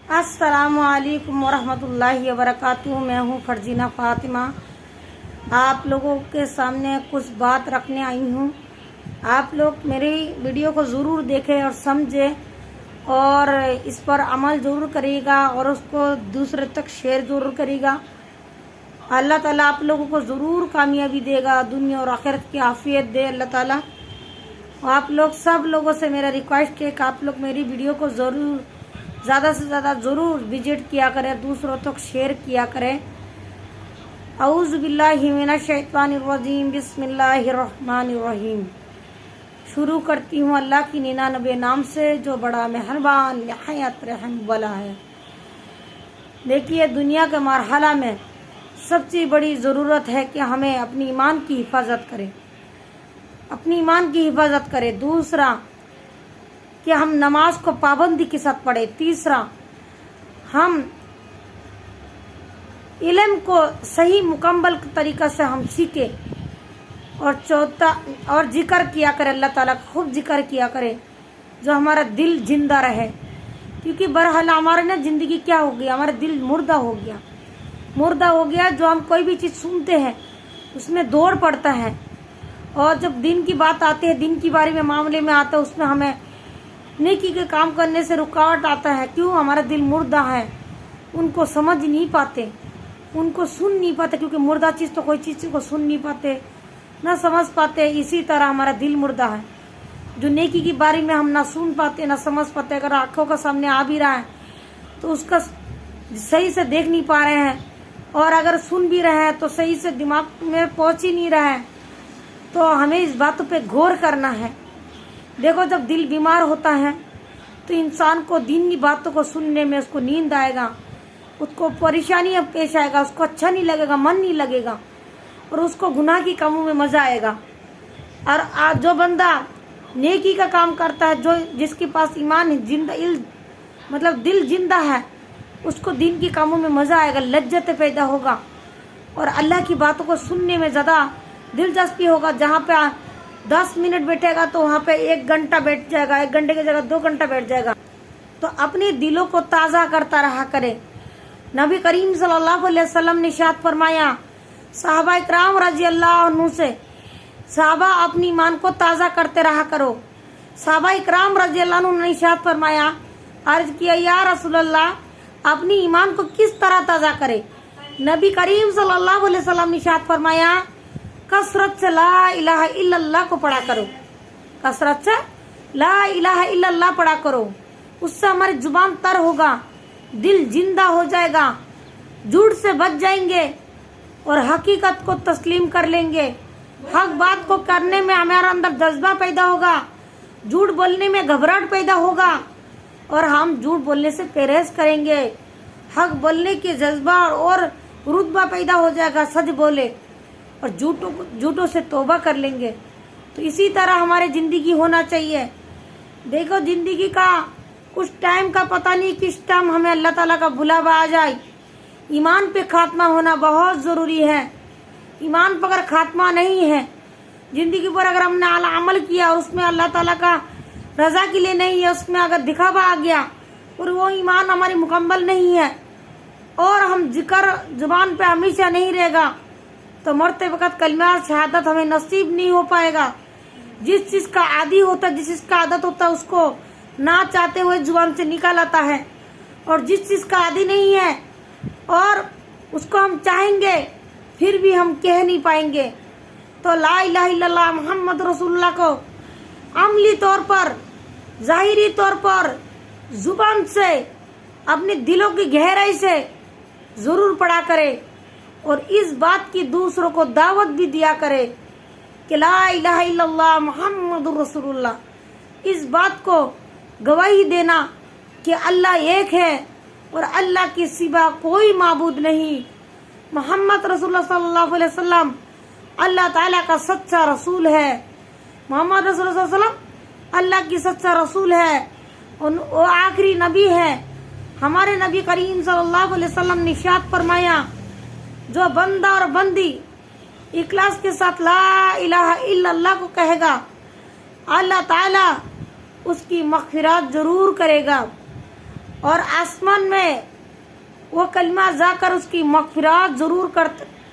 अस्सलामु अलैकुम वरहमतुल्लाहि वबरकातुहू। मैं हूँ फरजीना फ़ातिमा। आप लोगों के सामने कुछ बात रखने आई हूँ। आप लोग मेरी वीडियो को ज़रूर देखें और समझें और इस पर अमल ज़रूर करिएगा और उसको दूसरे तक शेयर ज़रूर करिएगा। अल्लाह ताला आप लोगों को ज़रूर कामयाबी देगा, दुनिया और आखिरत की आफियत दे अल्लाह ताला। आप लोग सब लोगों से मेरा रिक्वेस्ट है कि आप लोग मेरी वीडियो को ज़रूर ज़्यादा से ज़्यादा ज़रूर विजिट किया करें, दूसरों तक शेयर किया करें। औज़ु बिल्लाहि मिनश शैतानिर रजीम, बिस्मिल्लाहिर रहमानिर रहीम। शुरू करती हूँ अल्लाह की 99 नाम से जो बड़ा मेहरबान निहायत रहम वाला है। देखिए, दुनिया के मरहला में सबसे बड़ी ज़रूरत है कि हमें अपनी ईमान की हिफाजत करें, अपनी ईमान की हिफाजत करें। दूसरा कि हम नमाज को पाबंदी के साथ पढ़े। तीसरा, हम इल्म को सही मुकम्मल तरीक़ा से हम सीखे। और चौथा, और जिक्र किया करें, अल्लाह ताला का खूब जिक्र किया करें जो हमारा दिल जिंदा रहे। क्योंकि बहरहाल हमारे ना ज़िंदगी क्या हो गया, हमारा दिल मुर्दा हो गया, मुर्दा हो गया। जो हम कोई भी चीज़ सुनते हैं उसमें दौड़ पड़ता है, और जब दिन की बात आती है, दिन की बारे में मामले में आता है, उसमें हमें नेकी के काम करने से रुकावट आता है। क्यों? हमारा दिल मुर्दा है, उनको समझ नहीं पाते, उनको सुन नहीं पाते। क्योंकि मुर्दा चीज़ तो कोई चीज़ को सुन नहीं पाते, ना समझ पाते। इसी तरह हमारा दिल मुर्दा है, जो नेकी की बारे में हम ना सुन पाते ना समझ पाते। अगर आँखों का सामने आ भी रहा है तो उसका सही से देख नहीं पा रहे हैं, और अगर सुन भी रहे हैं तो सही से दिमाग में पहुँच ही नहीं रहा है। तो हमें इस बातों पे गौर करना है। देखो, जब दिल बीमार होता है तो इंसान को दीन की बातों को सुनने में उसको नींद आएगा, उसको परेशानी पेश आएगा, उसको अच्छा नहीं लगेगा, मन नहीं लगेगा, और उसको गुनाह की कामों में मज़ा आएगा। और आज जो बंदा नेकी का काम करता है, जो जिसके पास ईमान जिंदा मतलब दिल जिंदा है, उसको दीन की कामों में मज़ा आएगा, लज्जत पैदा होगा, और अल्लाह की बातों को सुनने में ज़्यादा दिलचस्पी होगा। जहाँ पे 10 मिनट बैठेगा तो वहाँ पे 1 घंटा बैठ जाएगा, 1 घंटे की जगह 2 घंटा बैठ जाएगा। तो अपने दिलों को ताज़ा करता रहा करे। नबी करीम सल्लल्लाहु अलैहि वसल्लम ने इरशाद फरमाया, सहाबा इकराम रजी अल्लाह अन्हु से, सहाबा अपनी ईमान को ताज़ा करते रहा करो। सहाबा इकराम रजी अल्लाह अन्हु ने इरशाद फरमाया, अर्ज किया, या रसूलल्लाह, अपनी ईमान को किस तरह ताज़ा करे? नबी करीम सल्लल्लाहु अलैहि वसल्लम ने इरशाद फरमाया, कसरत से ला इलाहा इल्लल्लाह को पढ़ा करो, कसरत से ला इलाहा इल्लल्लाह पढ़ा करो। उससे हमारी जुबान तर होगा, दिल जिंदा हो जाएगा, झूठ से बच जाएंगे और हकीकत को तस्लीम कर लेंगे। हक बात को करने में हमारे अंदर जज्बा पैदा होगा, झूठ बोलने में घबराहट पैदा होगा, और हम झूठ बोलने से परहेज करेंगे। हक बोलने के जज्बा और रुतबा पैदा हो जाएगा, सच बोले, और झूठों से तौबा कर लेंगे। तो इसी तरह हमारे ज़िंदगी होना चाहिए। देखो, ज़िंदगी का कुछ टाइम का पता नहीं किस टाइम हमें अल्लाह ताला का बुलावा आ जाए। ईमान पे खात्मा होना बहुत ज़रूरी है। ईमान पर अगर खात्मा नहीं है, ज़िंदगी पर अगर हमने अमल किया और उसमें अल्लाह ताला का रज़ा के लिए नहीं है, उसमें अगर दिखावा आ गया और वो ईमान हमारी मुकम्मल नहीं है, और हम जिक्र जुबान पे हमेशा नहीं रहेगा, तो मरते वक़्त कलमा शहादत हमें नसीब नहीं हो पाएगा। जिस चीज़ का आदी होता है, जिस चीज़ का आदत होता है, उसको ना चाहते हुए जुबान से निकाल आता है, और जिस चीज़ का आदी नहीं है और उसको हम चाहेंगे फिर भी हम कह नहीं पाएंगे। तो ला इलाहा इल्लल्लाह मुहम्मद रसूलुल्लाह को अमली तौर पर, ज़ाहिरी तौर पर, जुबान से, अपने दिलों की गहराई से ज़रूर पढ़ा करे, और इस बात की दूसरों को दावत भी दिया करे कि ला इलाहा इल्लल्लाह मुहम्मदुर रसूलुल्लाह। इस बात को गवाही देना कि अल्लाह एक है और अल्लाह के सिवा कोई माबूद नहीं। मोहम्मद रसूलुल्लाह सल्लल्लाहु अलैहि वसल्लम अल्लाह ताला का सच्चा रसूल है। मोहम्मद रसूलुल्लाह सल्लल्लाहु अलैहि वसल्लम अल्लाह की सच्चा रसूल है, और वो आखिरी नबी है। हमारे नबी करीम सल्लल्लाहु अलैहि वसल्लम ने इरशाद फरमाया, जो बंदा और बंदी इखलास के साथ ला इलाहा इल्लल्लाह को कहेगा, अल्लाह ताला उसकी मग़फ़िरत जरूर करेगा। اور آسمان میں وہ کلمہ جا کر اس کی مغفرات ضرور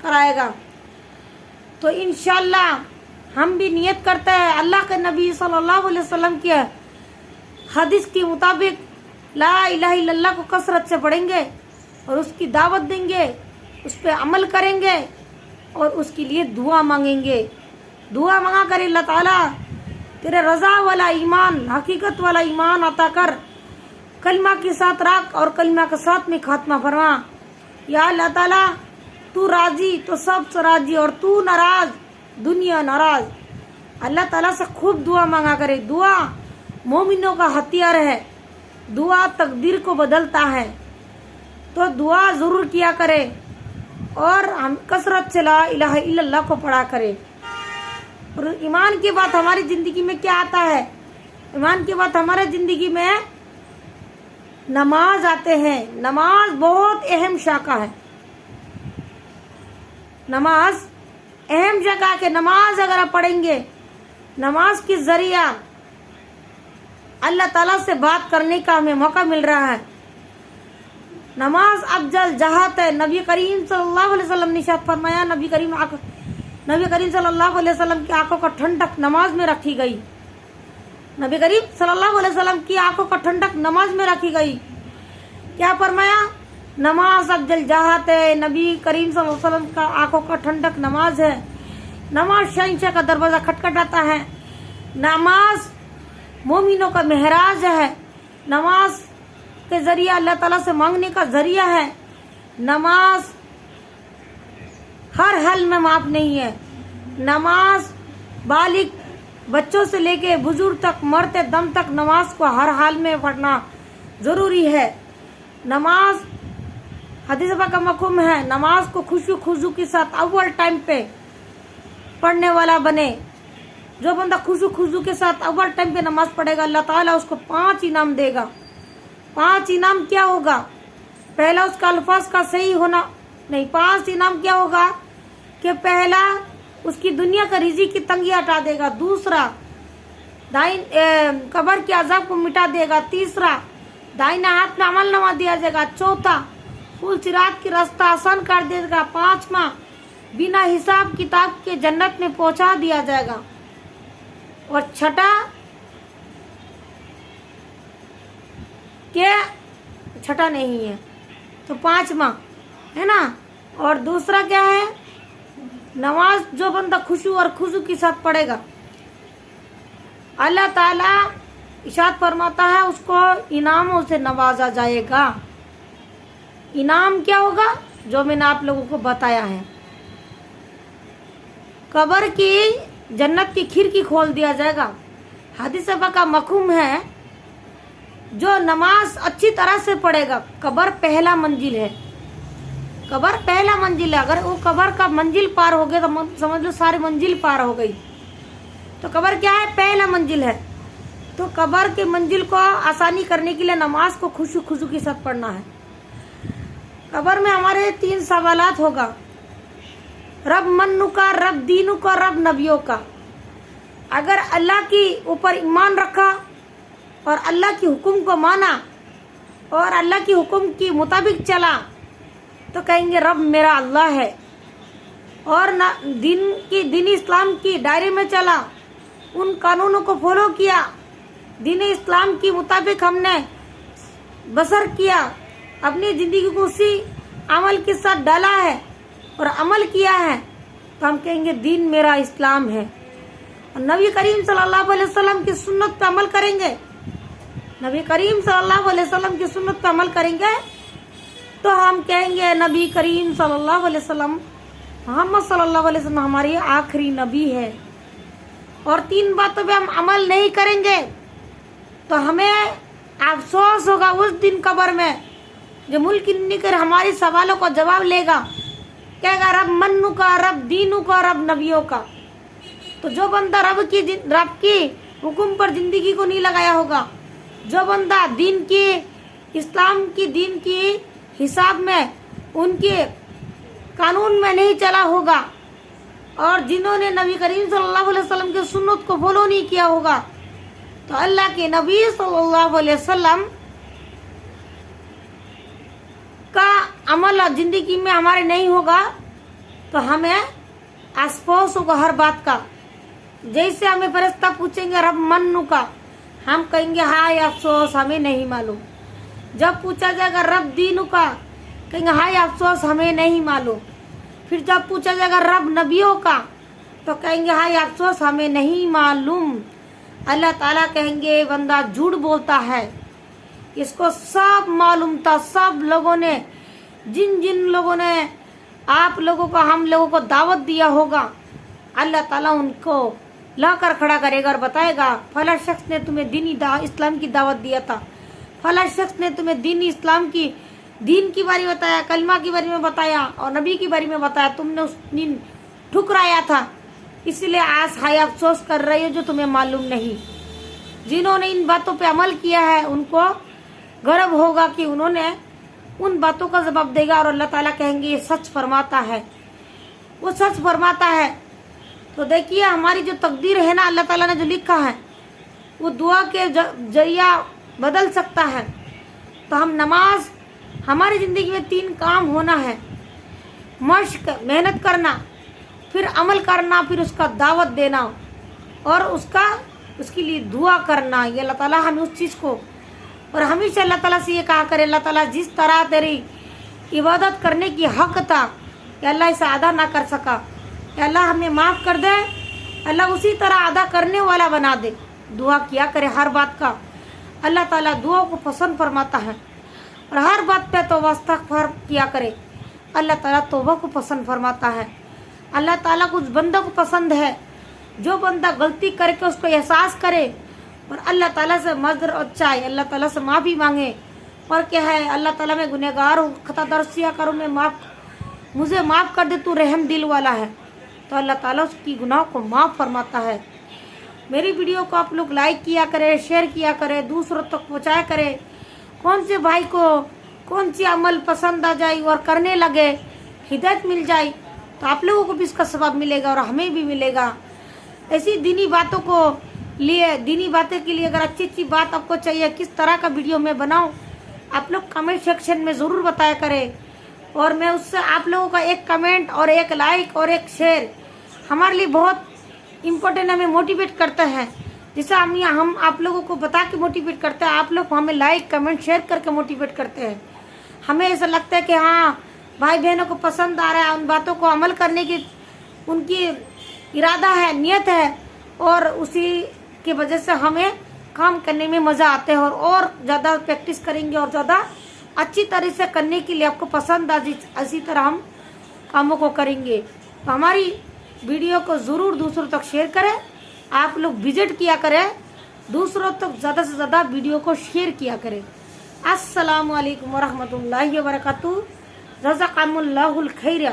کرائے گا. تو انشاءاللہ ہم بھی نیت کرتے ہیں اللہ کے نبی صلی اللہ علیہ وسلم کی حدیث کے مطابق لا الہ الا اللہ کو کثرت سے پڑھیں گے اور اس کی دعوت دیں گے، اس پہ عمل کریں گے اور اس کے لیے دعا مانگیں گے. دعا مانگا کر اللہ تعالیٰ تیرے رضا والا ایمان، حقیقت والا ایمان عطا کر، کلمہ کے ساتھ رکھ اور کلمہ کے ساتھ میں خاتمہ فرما. یا اللہ تعالیٰ تو راضی تو سب سے راضی اور تو ناراض دنیا ناراض. اللہ تعالیٰ سے خوب دعا مانگا کرے. دعا مومنوں کا ہتھیار ہے، دعا تقدیر کو بدلتا ہے. تو دعا ضرور کیا کرے اور ہم کثرت سے لا الہ الا اللہ کو پڑھا کرے. اور ایمان کی بات ہماری زندگی میں کیا آتا ہے؟ ایمان کی بات ہمارے زندگی میں نماز آتے ہیں. نماز بہت اہم شاخہ ہے. نماز اہم جگہ کہ نماز اگر آپ پڑھیں گے، نماز کے ذریعہ اللہ تعالیٰ سے بات کرنے کا ہمیں موقع مل رہا ہے. نماز افضل جہاد ہے. نبی کریم صلی اللہ علیہ وسلم نے ارشاد فرمایا، نبی کریم صلی اللہ علیہ وسلم کی آنکھوں کا ٹھنڈک نماز میں رکھی گئی. نبی کریم صلی اللہ علیہ وسلم کی آنکھوں کا ٹھنڈک نماز میں رکھی گئی. کیا فرمایا؟ نماز افضل جہاد ہے. نبی کریم صلی اللہ علیہ وسلم کا آنکھوں کا ٹھنڈک نماز ہے. نماز شہنشاہ کا دروازہ کھٹکھٹاتا ہے. نماز مومنوں کا معراج ہے. نماز کے ذریعہ اللہ تعالیٰ سے مانگنے کا ذریعہ ہے. نماز ہر حال میں معاف نہیں ہے. نماز بالغ بچوں سے لے کے بزرگ تک، مرتے دم تک نماز کو ہر حال میں پڑھنا ضروری ہے. نماز حدیث پاک کا مفہوم ہے، نماز کو خوشو خضوع کے ساتھ اول ٹائم پہ پڑھنے والا بنے. جو بندہ خوشو خضوع کے ساتھ اول ٹائم پہ نماز پڑھے گا، اللہ تعالیٰ اس کو 5 انعام دے گا. 5 انعام کیا ہوگا؟ پہلا اس کا الفاظ کا صحیح ہونا نہیں. 5 انعام کیا ہوگا کہ پہلا اس کی دنیا کا رزق کی تنگی ہٹا دے گا. دوسرا قبر کے عذاب کو مٹا دے گا. تیسرا دائنا ہاتھ میں عمل نامہ دیا جائے گا. چوتھا پل صراط کی راستہ آسان کر دے گا. 5واں بنا حساب کتاب کے جنت میں پہنچا دیا جائے گا. اور چھٹا نہیں ہے تو 5واں ہے نا. اور دوسرا کیا ہے؟ نماز جو بندہ خشوع اور خضوع کے ساتھ پڑھے گا، اللہ تعالیٰ ارشاد فرماتا ہے اس کو انعاموں سے نوازا جائے گا. انعام کیا ہوگا؟ جو میں نے آپ لوگوں کو بتایا ہے. قبر کی جنت کی کھڑکی کھول دیا جائے گا. حدیث پاک کا مفہوم ہے، جو نماز اچھی طرح سے پڑھے گا، قبر پہلا منزل ہے. قبر پہلا منزل ہے. اگر وہ قبر کا منزل پار ہو گیا تو سمجھ لو ساری منزل پار ہو گئی. تو قبر کیا ہے؟ پہلا منزل ہے. تو قبر کے منزل کو آسانی کرنے کے لیے نماز کو خوشو خضوع کے ساتھ پڑھنا ہے. قبر میں ہمارے 3 سوالات ہوگا: رب منو کا، رب دینو کا، رب نبیوں کا. اگر اللہ کی اوپر ایمان رکھا اور اللہ کی حکم کو مانا اور اللہ کی حکم کے مطابق چلا تو کہیں گے رب میرا اللہ ہے. اور دین اسلام کی دائرے میں چلا، ان قانونوں کو فالو کیا، دین اسلام کے مطابق ہم نے بسر کیا، اپنی زندگی کو اسی عمل کے ساتھ ڈالا ہے اور عمل کیا ہے، تو ہم کہیں گے دین میرا اسلام ہے. اور نبی کریم صلی اللہ علیہ وسلم کی سنت پہ عمل کریں گے، نبی کریم صلی اللہ علیہ وسلم کی سنت پہ عمل کریں گے تو ہم کہیں گے نبی کریم صلی اللہ علیہ وسلم، محمد صلی اللہ علیہ وسلم ہماری آخری نبی ہے. اور 3 باتوں پہ ہم عمل نہیں کریں گے تو ہمیں افسوس ہوگا اس دن قبر میں، جو ملک نہیں کر ہماری سوالوں کا جواب لے گا، کہے گا رب منو کا، رب دینو کا، رب نبیوں کا. تو جو بندہ رب کی حکم پر زندگی کو نہیں لگایا ہوگا، جو بندہ دین کی، اسلام کی دین کی حساب میں، ان کے قانون میں نہیں چلا ہوگا، اور جنہوں نے نبی کریم صلی اللہ علیہ وسلم کی سنت کو فالو نہیں کیا ہوگا، تو اللہ کے نبی صلی اللہ علیہ وسلم अमल जिंदगी में हमारे नहीं होगा तो हमें आसपास होगा हर बात का। जैसे हमें फरिश्ता पूछेंगे रब मन्नू का, हम कहेंगे हाय अफसोस हमें नहीं मालूम। जब पूछा जाएगा रब दीनू का, कहेंगे हाय अफसोस हमें नहीं मालूम। फिर जब पूछा जाएगा रब नबियों का, तो कहेंगे हाय अफसोस हमें नहीं मालूम। अल्लाह ताला कहेंगे बंदा झूठ बोलता है, इसको सब मालूम था। सब लोगों ने, जिन जिन लोगों ने आप लोगों को, हम लोगों को दावत दिया होगा, अल्लाह ताला उनको ला कर खड़ा करेगा और बताएगा फला शख्स ने तुम्हें इस्लाम की दावत दिया था, फला शख्स ने तुम्हें इस्लाम की दीन की बारे में बताया, कलमा की बारे में बताया और नबी की बारे में बताया, तुमने उस दिन ठुकराया था, इसलिए आज हाय अफसोस कर रही हो जो तुम्हें मालूम नहीं। जिन्होंने इन बातों पे अमल किया है उनको गर्व होगा कि उन्होंने उन बातों का जवाब देगा और अल्लाह ताला कहेंगे ये सच फरमाता है, वो सच फरमाता है। तो देखिए हमारी जो तकदीर है ना, अल्लाह ताला ने जो लिखा है वो दुआ के जरिया बदल सकता है। तो हम नमाज, हमारी ज़िंदगी में 3 काम होना है, मश्क मेहनत करना, फिर अमल करना, फिर उसका दावत देना और उसके लिए दुआ करना। ये अल्लाह ताला हमें उस चीज़ को, और हमेशा अल्लाह ताला से ये कहा करे, अल्लाह ताला जिस तरह तेरी इबादत करने की हक था कि अल्लाह इसे अदा ना कर सका, अल्लाह हमें माफ़ कर दे, अल्लाह उसी तरह अदा करने वाला बना दे। दुआ किया करे हर बात का, अल्लाह ताला दुआ को पसंद फरमाता है। और हर बात पे तौबा इस्तग़फ़ार किया करे, अल्लाह ताला तौबा को पसंद फरमाता है। अल्लाह ताला को उस बंदा को पसंद है जो बंदा गलती करके उसको एहसास करे और अल्लाह ताला से मग़फ़िरत चाहे, अल्लाह ताला से माफ़ी मांगे और क्या है, अल्लाह ताला मैं गुनहगार हूँ, खता दरसिया करूँ, मुझे माफ़ कर दे, तू रहम दिल वाला है। तो अल्लाह ताला उसकी गुनाह को माफ़ फरमाता है। मेरी वीडियो को आप लोग लाइक किया करें, शेयर किया करें, दूसरों तक पहुँचाया करें। कौन से भाई को कौन सी अमल पसंद आ जाए और करने लगे, हिदायत मिल जाए, तो आप लोगों को भी इसका सवाब मिलेगा और हमें भी मिलेगा। ऐसी दीनी बातों को लिए, दीनी बातें के लिए अगर अच्छी अच्छी बात आपको चाहिए, किस तरह का वीडियो मैं बनाऊं, आप लोग कमेंट सेक्शन में ज़रूर बताया करें। और मैं उससे आप लोगों का एक कमेंट और एक लाइक और एक शेयर हमारे लिए बहुत इम्पोर्टेंट, हमें मोटिवेट करता है। जैसे हम आप लोगों को बता के मोटिवेट करते हैं, आप लोग हमें लाइक कमेंट शेयर करके मोटिवेट करते हैं। हमें ऐसा लगता है कि हाँ भाई बहनों को पसंद आ रहा है, उन बातों को अमल करने की उनकी इरादा है, नियत है, और उसी की वजह से हमें काम करने में मज़ा आता है और ज़्यादा प्रैक्टिस करेंगे और ज़्यादा अच्छी तरह से करने के लिए आपको पसंद आ इसी तरह हम कामों को करेंगे। तो हमारी वीडियो को ज़रूर दूसरों तक शेयर करें, आप लोग विजिट किया करें, दूसरों तक ज़्यादा से ज़्यादा वीडियो को शेयर किया करें। अस्सलामु अलैकुम वरहमतुल्लाहि वबरकातुहू, जज़ाकमुल्लाहुल खैर।